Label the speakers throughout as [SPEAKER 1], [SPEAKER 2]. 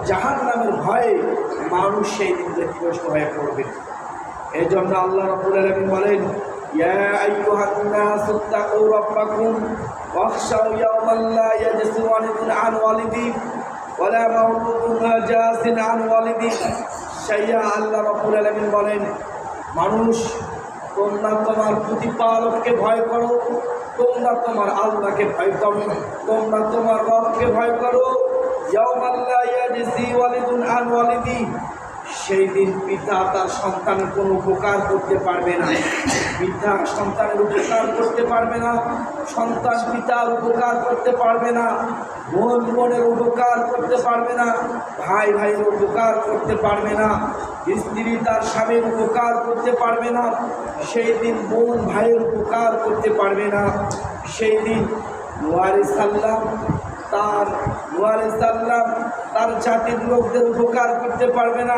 [SPEAKER 1] জাহান্নামের ভয়ে মানুষ সেই দিন ক্ষতিগ্রস্ত হয়ে পড়বে। এই জন্য আল্লাহ রাব্বুল আলামিন বলেন, ইয়া আইয়ুহান নাসু তাকু রাব্বাকুম ওয়াখশাউ ইয়াওমান লা ইয়াজসু ওয়ালিদুন আন ওয়ালিদি ওয়ালা মাওলুদুন জাসিন আন ওয়ালিদি শাইয়া। আল্লাহ রাব্বুল আলামিন বলেন, মানুষ তোমরা তোমার প্রতিপালককে ভয় করো, তোমরা তোমার আল্লাহকে ভয় করো, তোমরা তোমার রবকে ভয় করো। ইয়াওমান লা ইয়াজসি ওয়ালিদুন আন ওয়ালিদি, সেই দিন পিতা তার সন্তানের কোনো উপকার করতে পারবে না, পিতা সন্তানের উপকার করতে পারবে না, সন্তান পিতার উপকার করতে পারবে না, বোন বোনের উপকার করতে পারবে না, ভাই ভাইয়ের উপকার করতে পারবে না, স্ত্রী তার স্বামীর উপকার করতে পারবে না, সেই দিন বোন ভাইয়ের উপকার করতে পারবে না। সেই দিন নূহ আলাইহিস সালাম তার জাতির লোকদের উপকার করতে পারবে না,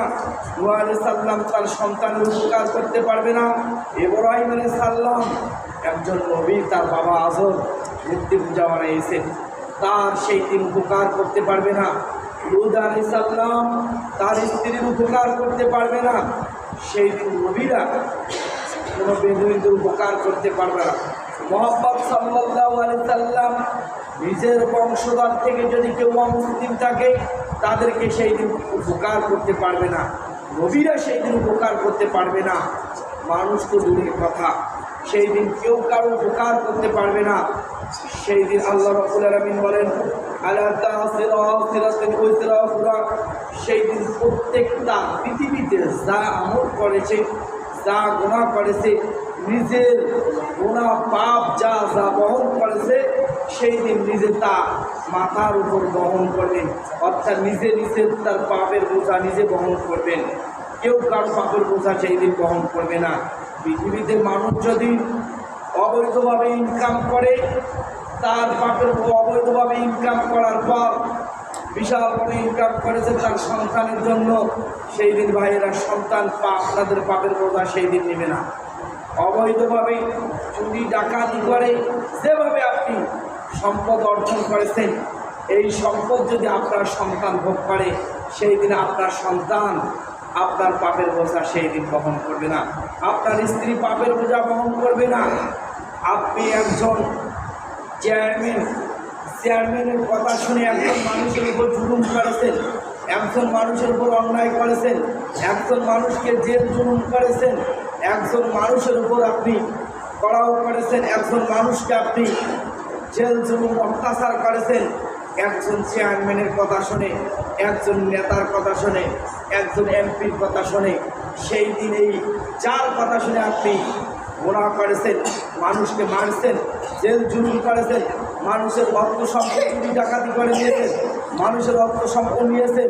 [SPEAKER 1] নূহ আলাইহিস সালাম তার সন্তানের উপকার করতে পারবে না, ইব্রাহিম আলাইহিস সালাম একজন নবী, তার বাবা আজর মূর্তি পূজা বানিয়েছেন, তার সেই দিন উপকার করতে পারবে না। লূত আলাইহিস সালাম তার স্ত্রীর উপকার করতে পারবে না, সেই দিন নবীরা কোনো বেদুইনদের উপকার করতে পারবে না। মুহাম্মদ সাল্লাল্লাহু আলাইহি সাল্লাম নিজের বংশধর থেকে যদি কেউ অমুসলিম থাকে তাদেরকে সেই দিন উপকার করতে পারবে না, নবীরা সেই দিন উপকার করতে পারবে না। মানুষ তো দূরের কথা, সেই দিন কেউ কারো উপকার করতে পারবে না। সেই দিন আল্লাহ রাব্বুল আলামিন বলেন, আলা তাসিরা সিরাতুন ওয়াসিরা ফুরা, সেই দিন প্রত্যেকটা পৃথিবীতে যা আমল করেছে, যা গুনাহ করেছে, নিজের গুনাহ পাপ যা যা বহন করেছে, সেই দিন নিজে তা মাথার উপর বহন করবেন, অর্থাৎ নিজে নিজে তার পাপের বোঝা নিজে বহন করবেন, কেউ কারো পাপের বোঝা সেই দিন বহন করবে না। পৃথিবীতে মানুষ যদি অবৈধভাবে ইনকাম করে, তার পাপের অবৈধভাবে ইনকাম করার পর বিশাল বড় ইনকাম করেছে তার সন্তানের জন্য, সেই দিন ভাইয়েরা সন্তান আপনাদের পাপের বোঝা সেই দিন নেবে না। অবৈধভাবে চুরি ডাকাতি করে যেভাবে আপনি সম্পদ অর্জন করেছেন, এই সম্পদ যদি আপনার সন্তান ভোগ করে, সেই দিন আপনার সন্তান আপনার পাপের বোঝা সেই দিন বহন করবে না, আপনার স্ত্রী পাপের বোঝা বহন করবে না। আপনি একজন চেয়ারম্যানের কথা শুনে একজন মানুষের উপর জুলুম করেছেন, একজন মানুষের উপর অন্যায় করেছেন, একজন মানুষকে জেল জুলুম করেছেন, একজন মানুষের উপর আপনি কড়াও করেছেন, একজন মানুষকে আপনি জেল জুলুম অত্যাচার করেছেন। একজন চেয়ারম্যানের কথা শুনে, একজন নেতার কথা শুনে, একজন এমপির কথা শুনে, সেই দিন এই যার কথা শুনে আপনি গুনাহ করেছেন, মানুষকে মারছেন, জেল জুলুম করেছেন, মানুষের অর্থ সম্পদ চুরি ডাকাতি করে নিয়েছেন, মানুষের অর্থ সম্পদ নিয়েছেন,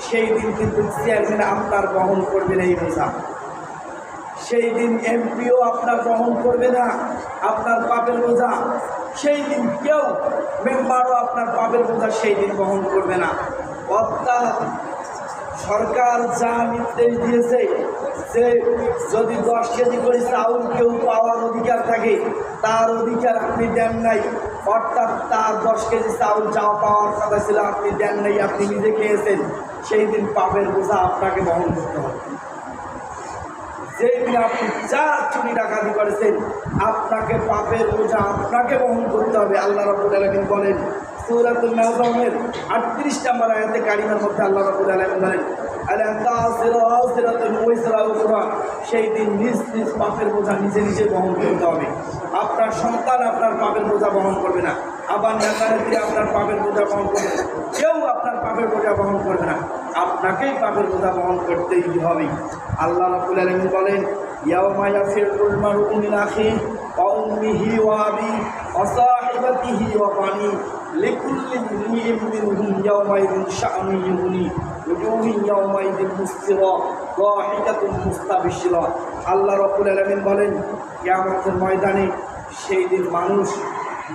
[SPEAKER 1] সেই দিন কিন্তু চেয়ারম্যান আপনার বহন করবে না এই বোঝা, সেই দিন এমপিও আপনার বহন করবে না আপনার পাপের বোঝা, সেই দিন কেউ মেম্বারও আপনার পাপের বোঝা সেই দিন বহন করবে না। অর্থাৎ সরকার যা নির্দেশ দিয়েছে যে যদি 10 কেজি করে চাউল কেউ পাওয়ার অধিকার থাকে, তার অধিকার আপনি দেন নাই, অর্থাৎ তার 10 কেজি চাউল যা পাওয়ার কথা ছিল আপনি দেন নাই, আপনি নিজে খেয়েছেন, সেই দিন পাপের বোঝা আপনাকে বহন করতে হবে। যেই দিন আপনি যা চুরি ডাকাতি করেছেন, আপনাকে পাপের বোঝা আপনাকে বহন করতে হবে। আল্লাহ রাব্বুল আলামিন বলেন সূরাতুন নাজমের 38 নম্বর আয়াতে কারিমার মধ্যে আল্লাহ রাব্বুল আলামিন বলেন, আলা তাসিরা সিরাতুন ওয়াসিরা ফুরা, সেই দিন নিজ নিজ পাপের বোঝা নিজে নিজে বহন করতে হবে। আপনার সন্তান আপনার পাপের বোঝা বহন করবে না, আবার নেতা নেত্রী আপনার পাপের বোঝা বহন করবে না, কেউ আপনার পাপের বোঝা বহন করবে না, আপনাকেই পাপের বোঝা বহন করতেই হবে। আল্লাহ রাব্বুল আলামিন বলেন, ইয়াওমা ইয়াফিরুল মারউ মিন আখিহি ওয়া উম্মিহি ওয়া আবিহি ওয়া সাহিবাতিহি ওয়া বানিহি লিকুল্লি ইমরিইন মিনহুম ইয়াওমাইযিন শা'নুন ইউগনি ওয়াজুহুন ইয়াওমাইযিন মুসফিরা দাহিকাতুন মুস্তাবশিরা। আল্লাহ রাব্বুল আলামিন বলেন, কিয়ামতের ময়দানে সেই দিন মানুষ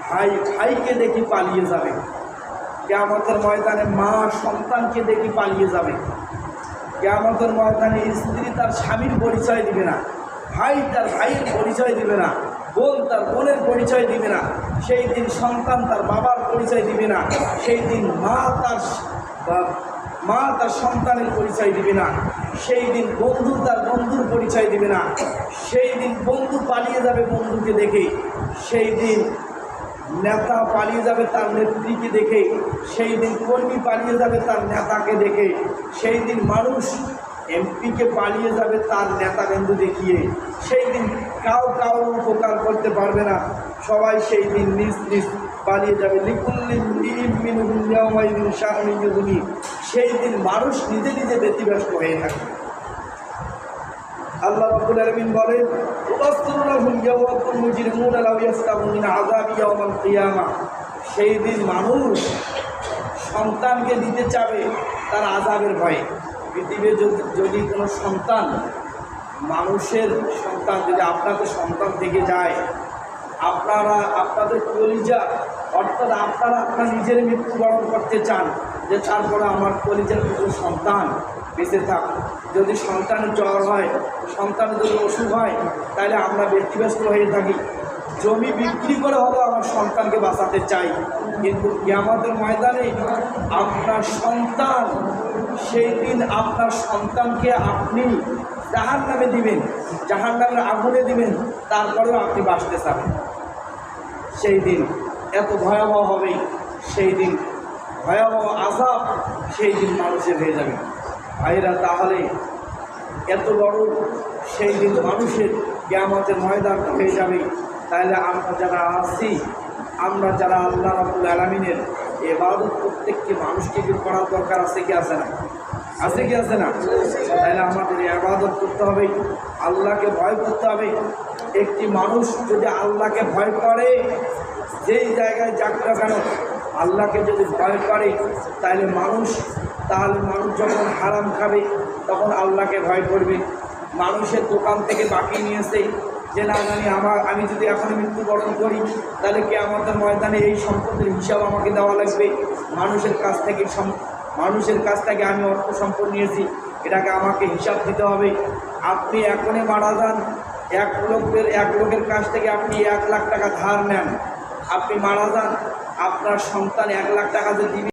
[SPEAKER 1] ভাই ভাইকে দেখি পালিয়ে যাবে, কিয়ামতের ময়দানে মা সন্তানকে দেখি পালিয়ে যাবে, কিয়ামতের ময়দানে স্ত্রী তার স্বামীর পরিচয় দিবে না, ভাই তার ভাইয়ের পরিচয় দিবে না, বোন তার বোনের পরিচয় দিবে না, সেই দিন সন্তান তার বাবার পরিচয় দিবে না, সেই দিন মা তার মা তার সন্তানের পরিচয় দিবে না, সেই দিন বন্ধু তার বন্ধুর পরিচয় দিবে না, সেই দিন বন্ধু পালিয়ে যাবে বন্ধুকে দেখে, সেই দিন নেতা পালিয়ে যাবে তার নেত্রীকে দেখে, সেই দিন কর্মী পালিয়ে যাবে তার নেতাকে দেখে, সেই দিন মানুষ এমপিকে পালিয়ে যাবে তার নেতাবন্ধু দেখিয়ে, সেই দিন কাউ উপকার করতে পারবে না, সবাই সেই দিন নিজ নিজ পালিয়ে যাবে। সেই দিন মানুষ নিজে নিজে ব্যতিব্যস্ত হয়ে থাকে। আল্লাহ রাব্বুল আলামিন বলেন, সেই দিন মানুষ সন্তানকে দিতে চাবে তার আযাবের ভয়ে। পৃথিবীর যদি কোনো সন্তান, মানুষের সন্তান যদি আপনাদের সন্তান থেকে যায়, আপনাদের কলিজা, অর্থাৎ আপনারা আপনার নিজের মৃত্যুবরণ করতে চান যে তারপরে আমার কলিজার কিছু সন্তান বেঁচে থাক। যদি সন্তানের জ্বর হয়, সন্তানের যদি অসুখ হয়, তাহলে আমরা ব্যতিব্যস্ত হয়ে থাকি, জমি বিক্রি করে হলেও আমার সন্তানকে বাঁচাতে চাই। কিন্তু কিয়ামতের ময়দানে আপনার সন্তান, সেই দিন আপনার সন্তানকে আপনি জাহান্নামে দিবেন, জাহান্নামের আগুনে দিবেন, তারপরেও আপনি বাঁচতে চাবেন। সেই দিন এত ভয়াবহ হবে, সেই দিন ভয়াবহ আযাব সেই দিন মানুষের হয়ে যাবে। ভাইরা, তাহলে এত বড় সেই দিন মানুষের কিয়ামতের ময়দান হয়ে যাবে, তাহলে আমরা যারা আছি, আমরা যারা আল্লাহ রাব্বুল আলামিনের ইবাদত প্রত্যেকটি মানুষকে কি করার দরকার আছে কি আছে না? আছে কি আছে না? তাহলে আমাদের ইবাদত করতে হবে, আল্লাহকে ভয় করতে হবে। একটি মানুষ যদি আল্লাহকে ভয় করে, যেই জায়গায় যাক না কেন আল্লাহকে যদি ভয় করে, তাহলে মানুষ যখন হারাম খাবে তখন আল্লাহকে ভয় করবে। মানুষের দোকান থেকে বাকি নিয়েছে যে না জানি আমি যদি এখন মৃত্যুবরণ করি তাহলে কিয়ামতের ময়দানে এই সম্পদের হিসাব আমাকে দেওয়া লাগবে। মানুষের কাছ থেকে আমি অর্থ সম্পদ নিয়েছি, এটাকে আমাকে হিসাব দিতে হবে। আপনি এখনই মারা যান, এক লোকের কাছ থেকে আপনি 1 লাখ টাকা ধার নেন, আপনি মারা যান, আপনার সন্তান 1 লাখ টাকা যে দিবে